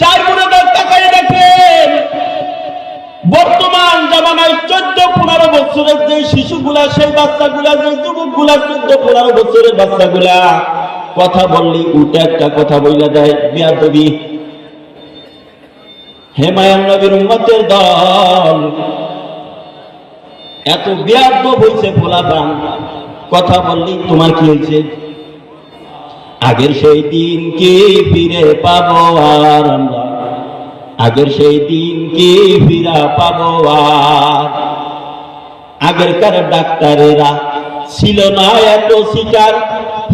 চার বোনেদের তাকায় দেখেন, বর্তমান জামানায় 14-15 বছরের যে শিশুগুলা, সেই বাচ্চাগুলা, যে যুবকগুলা, 14-15 বছরের বাচ্চাগুলা কথা বললি উল্টা একটা কথা বইলা দেয়, বেয়াদবি। হে মায়ার নবীর উম্মতের দল, এত বেয়াদব হইছে পোলাপান, কথা বললি তোমার কি হয়েছে? আগের সেই দিন কি ফিরে পাবো আর আমরা, আগের সেই দিন কি ফিরা পাবো আর? আগেরকার ডাক্তারেরা ছিল না এত শিকার,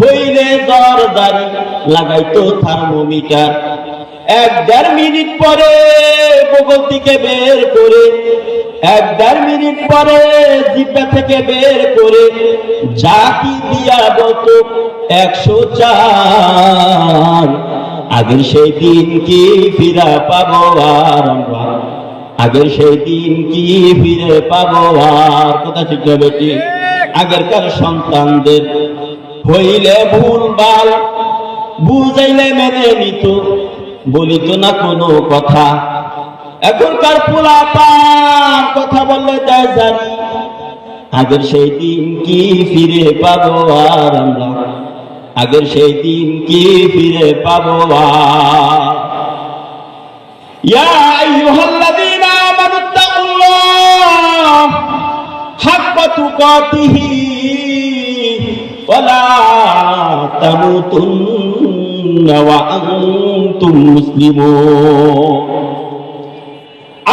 হইলে দরদারি লাগাইতো থার্মোমিটার। 1-1.5 মিনিট পরে বগল থেকে বের করে, 1-1.5 মিনিট পরে জিহ্বা থেকে বের করে জাকি দিয়া বলতো 104। আগের সেই দিন কি ফিরা পাবো আর আমরা, আগের সেই দিন কি ফিরে পাবো আর? কথা ঠিক না বেটি? আগেরকার সন্তানদের হইলে ভুলভাল বুঝাইলে মেনে নিত, বলিত না কোনো কথা। এখনকার পোলাপান কথা বললে দেয় জানি, আগের সেই দিন কি ফিরে পাবো আর আমরা, আগের সেই দিন কি ফিরে পাবো আর? ইয়া আইয়ুহাল্লাযীনা আমানুত্তাকুল্লাহ হাক্কা তুকাতিহি ওয়া লা তামুতুন্না ওয়া আনতুম মুসলিমুন।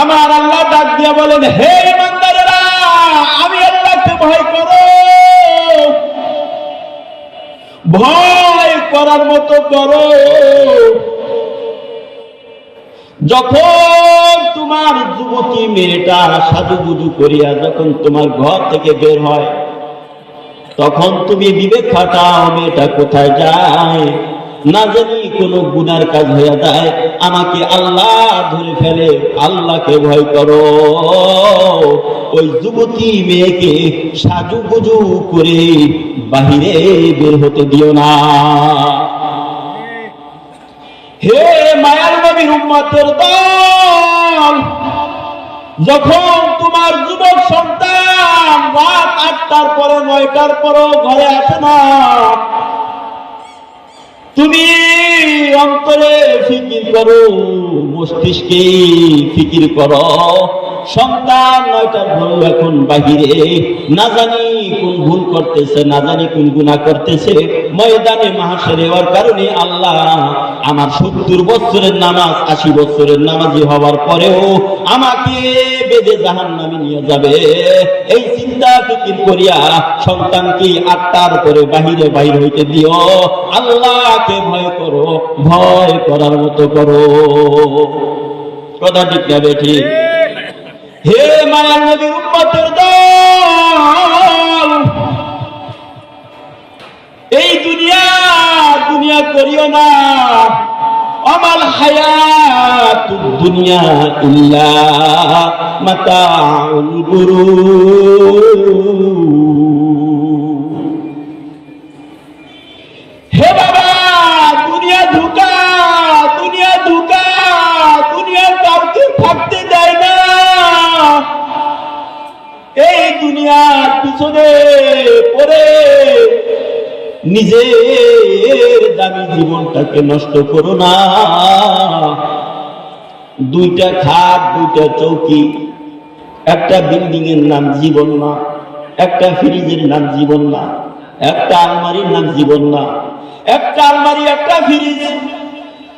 আমার আল্লাহ ডাক দিয়া বলেন, হে ইমানদারেরা, আমি আল্লাহকে ভয় করো, ভয় করার মতো করো। যখন তোমার যুবতী মেয়েটা সাজুগুজু করিয়া যখন তোমার ঘর থেকে বের হয়, তখন তুমি বিবেক খাটাও, মেয়েটা কোথায় যায়, না জানি কোনো গুনার কাজ হয়ে যায়, আমাকে আল্লাহ ধরে ফেলে। আল্লাহকে ভয় করো। ওই যুবতী মেয়েকে সাজুগুজু করে বাহিরে বের হতে দিও না। হে মায়ার নবীর উম্মতের দল, যখন তোমার যুবক সন্তান রাত 8টার পরে 9টার পরও ঘরে আসে না, তুমি অন্তরে ফিকির করো, মস্তিষ্কে ফিকির করো, সন্তান 9টার পরও এখন বাহিরে, না জানি কোন ভুল করতেছে, না জানি কোন গুনাহ করতেছে। ময়দানে মাহশরে ওর কারণে আল্লাহ আমার 70 বছরের নামাজ, 80 বছরের নামাজি হওয়ার পরেও আমাকে বেঁধে জাহান্নামে নিয়ে যাবে, এই চিন্তা ফিকির করিয়া সন্তানকে 8টার পরে বাহিরে বাইর হইতে দিও। আল্লাহকে ভয় করো, ভয় করার মতো করো। কথা ঠিক না বেঠি? হে মায়ার নবীর উম্মতের দল, এই দুনিয়া দুনিয়া করিও না। আমাল হায়াতুদ দুনিয়া ইল্লা মাতাউল গুরুর। হে বাবা, দুনিয়া ধোঁকা, দুনিয়া ধোঁকা, দুনিয়া কাউকে থাকতে দেয় না। এই দুনিয়ার পিছনে পড়ে নিজের দামি জীবনটাকে নষ্ট করো না। 2টা খাট, 2টা চৌকি, একটা বিল্ডিং এর নাম জীবন না, একটা ফ্রিজের নাম জীবন না, একটা আলমারির নাম জীবন না। একটা আলমারি, একটা ফ্রিজ,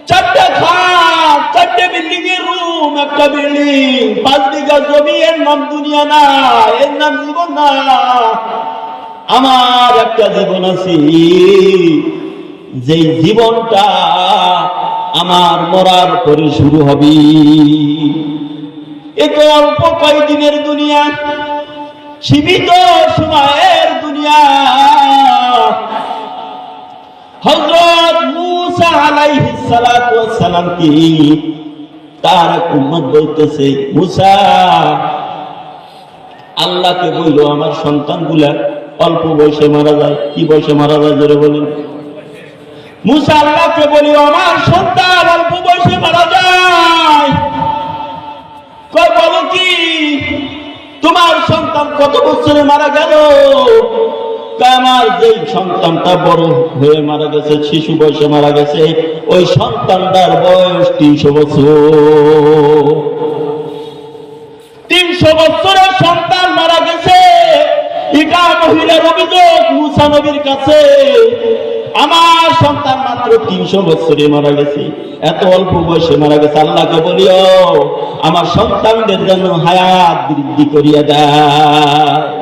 4টা খাট, 4টে বিল্ডিং এর রুম, একটা বিল্ডিং, 5 বিঘা জমি, এর নাম দুনিয়া না, এর নাম জীবন না। আমার একটা জীবন আছে, যে জীবনটা আমার মরার পরে শুরু হবে। এ তো অল্প কয়েকদিনের দুনিয়া, সীমিত সময়ের দুনিয়া। হযরত মূসা আলাইহিস সালাতু ওয়াস সালাম কি তার উম্মত বলতেছে, মূসা আল্লাহকে বলল আমার সন্তানগুলা অল্প বয়সে মারা যায়। কি বয়সে মারা যায় জোরে বলেন? মূসা আল্লাহকে বলি আমার সন্তান অল্প বয়সে মারা যায়। মারা গেল। আমার যেই সন্তানটা বড় হয়ে মারা গেছে, শিশু বয়সে মারা গেছে, ওই সন্তানটার বয়স 300 বছর। 300 বছরের সন্তান মারা গেছে। এটা মহিলার অভিযোগ মুসা নবীর কাছে, আমার সন্তান মাত্র 300 বছরে মারা গেছে, এত অল্প বয়সে মারা গেছে। আল্লাহকে বলিও আমার সন্তানদের জন্য হায়াত বৃদ্ধি করিয়া দেয়।